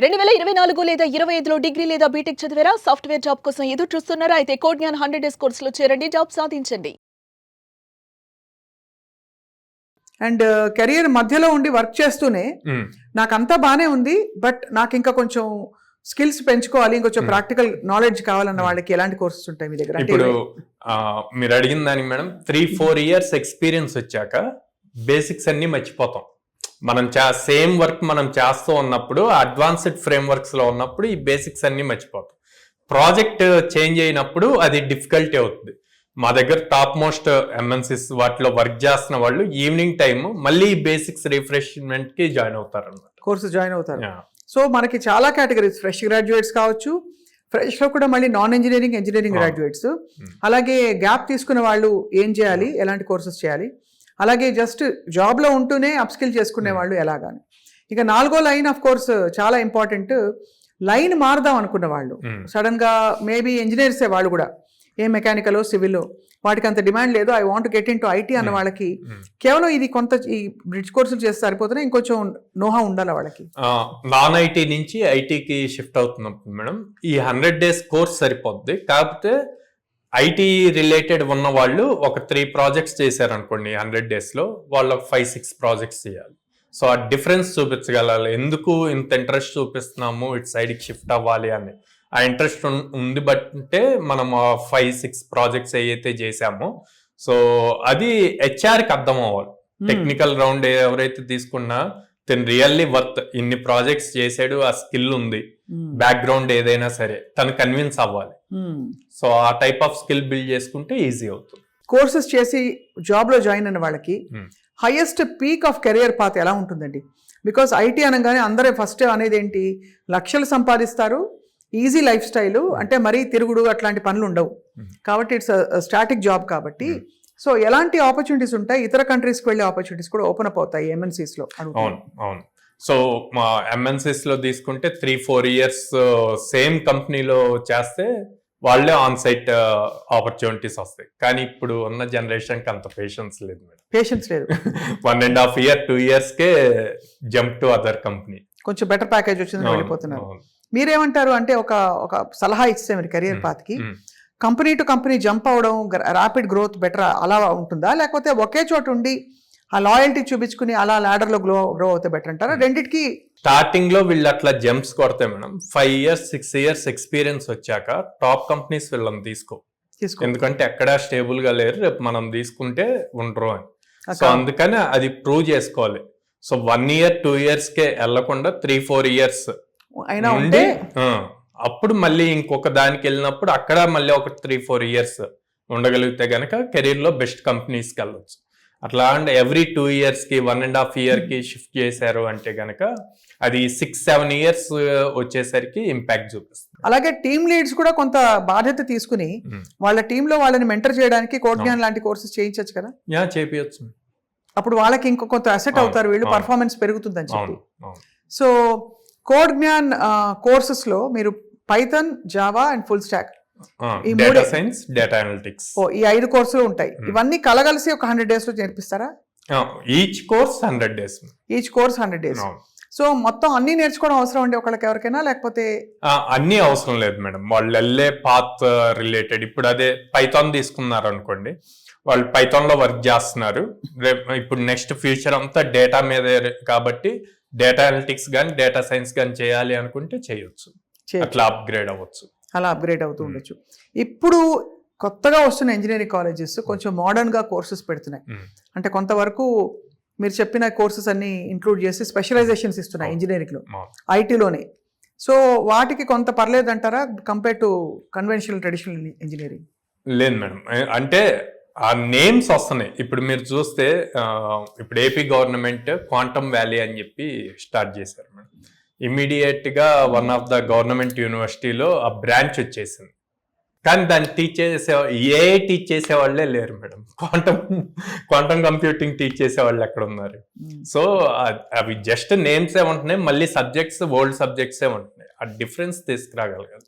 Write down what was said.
2024 లేదా 25లో డిగ్రీ లేదా బీటెక్ చదివారా? సాఫ్ట్‌వేర్ జాబ్ కోసం ఎదురు చూస్తున్నారా? అయితే కోడ్ జ్ఞాన్ 100 డేస్ కోర్సులో చేరండి, జాబ్ సాధించండి. అండ్ కెరియర్ మధ్యలో ఉండి వర్క్ చేస్తూనే నాకంతా బానే ఉంది, బట్ నాకు ఇంకా కొంచెం స్కిల్స్ పెంచుకోవాలి, ఇంకొంచెం ప్రాక్టికల్ నాలెడ్జ్ కావాలన్న వాళ్ళకి ఎలాంటి కోర్సెస్ ఉంటాయి మీ దగ్గర? ఇప్పుడు మీరు అడిగిన దానికి మేడం 3-4 ఇయర్స్ ఎక్స్పీరియన్స్ వచ్చాక బేసిక్స్ అన్ని మర్చిపోతాం. మనం సేమ్ వర్క్ మనం చేస్తూ ఉన్నప్పుడు అడ్వాన్స్డ్ ఫ్రేమ్ వర్క్స్ లో ఉన్నప్పుడు ఈ బేసిక్స్ అన్ని మర్చిపోతాం. ప్రాజెక్ట్ చేంజ్ అయినప్పుడు అది డిఫికల్టీ అవుతుంది. మా దగ్గర టాప్ మోస్ట్ ఎంఎన్సీస్ వాటిలో వర్క్ చేస్తున్న వాళ్ళు ఈవినింగ్ టైం మళ్ళీ బేసిక్స్ రిఫ్రెష్మెంట్ కి జాయిన్ అవుతారు అన్నమాట. కోర్సు జాయిన్ అవుతారు. సో మనకి చాలా కేటగిరీస్, ఫ్రెష్ గ్రాడ్యుయేట్స్ కావచ్చు, ఫ్రెష్ లో కూడా మళ్ళీ నాన్ ఇంజనీరింగ్ గ్రాడ్యుయేట్స్, అలాగే గ్యాప్ తీసుకున్న వాళ్ళు ఏం చేయాలి, ఎలాంటి కోర్సెస్ చేయాలి, అలాగే జస్ట్ జాబ్ లో ఉంటూనే అప్స్కిల్ చేసుకునే వాళ్ళు ఎలాగాని. ఇక 4వ లైన్ ఆఫ్ కోర్స్ చాలా ఇంపార్టెంట్. లైన్ మారుదాం అనుకున్న వాళ్ళు, సడన్ గా మేబీ ఇంజనీర్సే వాళ్ళు కూడా, ఏ మెకానికల్ సివిల్ వాటికి అంత డిమాండ్ లేదు, I want get in to IT అన్న వాళ్ళకి కేవలం ఇది కొంత ఈ బ్రిడ్జ్ కోర్సులు చేస్తే సరిపోతున్నాయి, ఇంకొంచెం నోహా ఉండాలి వాళ్ళకి. నాన్ ఐటీ నుంచి ఐటీకి షిఫ్ట్ అవుతున్నప్పుడు మేడం ఈ 100 డేస్ కోర్స్ సరిపోద్ది. కాకపోతే ఐటీ రిలేటెడ్ ఉన్న వాళ్ళు ఒక 3 ప్రాజెక్ట్స్ చేశారనుకోండి 100 డేస్ లో, వాళ్ళు 5-6 ప్రాజెక్ట్స్ చేయాలి. సో ఆ డిఫరెన్స్ చూపించగలాలి, ఎందుకు ఇంత ఇంట్రెస్ట్ చూపిస్తున్నాము ఇటు సైడ్కి షిఫ్ట్ అవ్వాలి అని. ఆ ఇంట్రెస్ట్ ఉంది బట్టే మనం 5-6 ప్రాజెక్ట్స్ ఏవైతే చేసామో, సో అది హెచ్ఆర్కి అర్థం అవ్వాలి. టెక్నికల్ రౌండ్ ఎవరైతే తీసుకున్నా తను రియల్లీ వర్త్, ఇన్ని ప్రాజెక్ట్స్ చేసాడు, ఆ స్కిల్ ఉంది, బ్యాక్గ్రౌండ్ ఏదైనా సరే తను కన్విన్స్ అవ్వాలి. సో ఆ టైప్ ఆఫ్ స్కిల్ బిల్డ్ చేసుకుంటే ఈజీ అవుతుంది. కోర్సెస్ చేసి జాబ్ లో జాయిన్ అయిన వాళ్ళకి highest peak of career path ఎలా ఉంటుందండి? బికాస్ ఐటీ అనగానే అందరూ ఫస్ట్ అనేది ఏంటి, లక్షలు సంపాదిస్తారు, ఈజీ లైఫ్ స్టైల్, అంటే మరీ తిరుగుడు అట్లాంటి పనులు ఉండవు కాబట్టి ఇట్స్ స్టాటిక్ జాబ్ కాబట్టి. సో ఎలాంటి ఆపర్చునిటీస్ ఉంటాయి? ఇతర కంట్రీస్కి వెళ్ళే ఆపర్చునిటీస్ కూడా ఓపెన్ అప్ అవుతాయి ఎంఎన్సీస్ లో. అవును. సో మా ఎంఎన్సీస్ లో తీసుకుంటే 3-4 ఇయర్స్ సేమ్ కంపెనీలో చేస్తే వాళ్ళే ఆన్ సైట్ ఆపర్చునిటీస్ వస్తాయి. కానీ ఇప్పుడు ఉన్న జనరేషన్ కి అంత పేషెన్స్ లేదు మేడం. పేషెన్స్ లేదు. 1.5 year 2 years కే జంప్ టు అదర్ కంపెనీ. కొంచెం బెటర్ ప్యాకేజ్ వచ్చిందని వెళ్ళిపోతున్నారు. మీరేమంటారు? అంటే ఒక సలహా ఇస్తే మీరు కెరియర్ పాత్కి, కంపెనీ టు కంపెనీ జంప్ అవడం, ర్యాపిడ్ గ్రోత్ బెటర్ అలా ఉంటుందా, లేకపోతే ఒకే చోట ఉండి ఆ లాయల్టీ చూపించుకుని అలా లాడర్ లో గ్రో అవుతే బెటర్ అంటారా? రెండింటికి స్టార్టింగ్ లో వీళ్ళు అట్లా జంప్స్ కొడితే మేడం 5 years 6 years ఎక్స్పీరియన్స్ వచ్చాక టాప్ కంపెనీస్ వీళ్ళని తీసుకో, ఎందుకంటే ఎక్కడా స్టేబుల్ గా లేరు, రేపు మనం తీసుకుంటే ఉండరు అని. సో అందుకని అది ప్రూవ్ చేసుకోవాలి. సో 1 year 2 years కే వెళ్లకుండా 3-4 years అయినా ఉంటే అప్పుడు మళ్ళీ ఇంకొక దానికి వెళ్ళినప్పుడు అక్కడ మళ్ళీ ఒక 3-4 years ఉండగలిగితే గనక కెరీర్ లో బెస్ట్ కంపెనీస్కి వెళ్ళొచ్చు. అట్లా అంటే ఎవ్రీ 2 years కి 1.5 year కి షిఫ్ట్ చేశారు అంటే గనక అది 6-7 years వచ్చేసరికి ఇంపాక్ట్ చూపిస్తుంది. అలాగే టీమ్ లీడ్స్ కూడా కొంత బాధ్యత తీసుకుని వాళ్ళ టీమ్ లో వాళ్ళని మెంటర్ చేయడానికి కోడ్ జ్ఞాన్ లాంటి కోర్సెస్ చేయించచ్చు కదా? చేయించచ్చు. అప్పుడు వాళ్ళకి ఇంకో కొంత అసెట్ అవుతారు, వీళ్ళు పర్ఫార్మెన్స్ పెరుగుతుందని చెప్పి. సో కోడ్ జ్ఞాన్ కోర్సెస్ లో మీరు Python, Java and full stock, data science, data analytics, ఈ 5 కోర్సులు ఉంటాయి. ఇవన్నీ కలగలిసి ఒక 100 days లో నేర్పిస్తారా? Each course 100 days. Each course 100 days. So మొత్తం అన్ని నేర్చుకోవడం అవసరం అండి ఒకళ్ళకి ఎవరికైనా, లేకపోతే అన్ని అవసరం లేదు మేడం. వాళ్ళు వెళ్ళే పాత్ రిలేటెడ్, ఇప్పుడు అదే పైథాన్ తీసుకున్నారు అనుకోండి, వాళ్ళు పైథాన్ లో వర్క్ చేస్తున్నారు, ఇప్పుడు నెక్స్ట్ ఫ్యూచర్ అంతా డేటా మీదే కాబట్టి డేటా అనలిటిక్స్ కానీ డేటా సైన్స్ కానీ చేయాలి అనుకుంటే చేయొచ్చు, అట్లా అప్గ్రేడ్ అవ్వచ్చు, అలా అప్గ్రేడ్ అవుతూ ఉండొచ్చు. ఇప్పుడు కొత్తగా వస్తున్న ఇంజనీరింగ్ కాలేజెస్ కొంచెం మోడర్న్ గా కోర్సెస్ పెడుతున్నాయి. అంటే కొంతవరకు మీరు చెప్పిన కోర్సెస్ అన్ని ఇంక్లూడ్ చేసి స్పెషలైజేషన్స్ ఇస్తున్నాయి ఇంజనీరింగ్ లో, ఐటీలోనే. సో వాటికి కొంత పర్లేదు అంటారా compare to conventional traditional engineering? లేదు మేడం, అంటే ఆ నేమ్స్ వస్తున్నాయి. ఇప్పుడు మీరు చూస్తే ఇప్పుడు ఏపీ గవర్నమెంట్ క్వాంటమ్ వ్యాలీ అని చెప్పి స్టార్ట్ చేశారు మేడం. ఇమీడియట్ గా వన్ ఆఫ్ ద గవర్నమెంట్ యూనివర్సిటీలో ఆ బ్రాంచ్ వచ్చేసింది. కానీ దాన్ని టీచ్ చేసే వాళ్ళే లేరు మేడం. క్వాంటమ్ కంప్యూటింగ్ టీచ్ చేసే వాళ్ళు ఎక్కడ ఉన్నారు? సో అవి జస్ట్ నేమ్స్ ఏ ఉంటున్నాయి, మళ్ళీ సబ్జెక్ట్స్ ఓల్డ్ సబ్జెక్ట్స్ ఏ ఉంటున్నాయి. ఆ డిఫరెన్స్ తీసుకురాగలగాలి.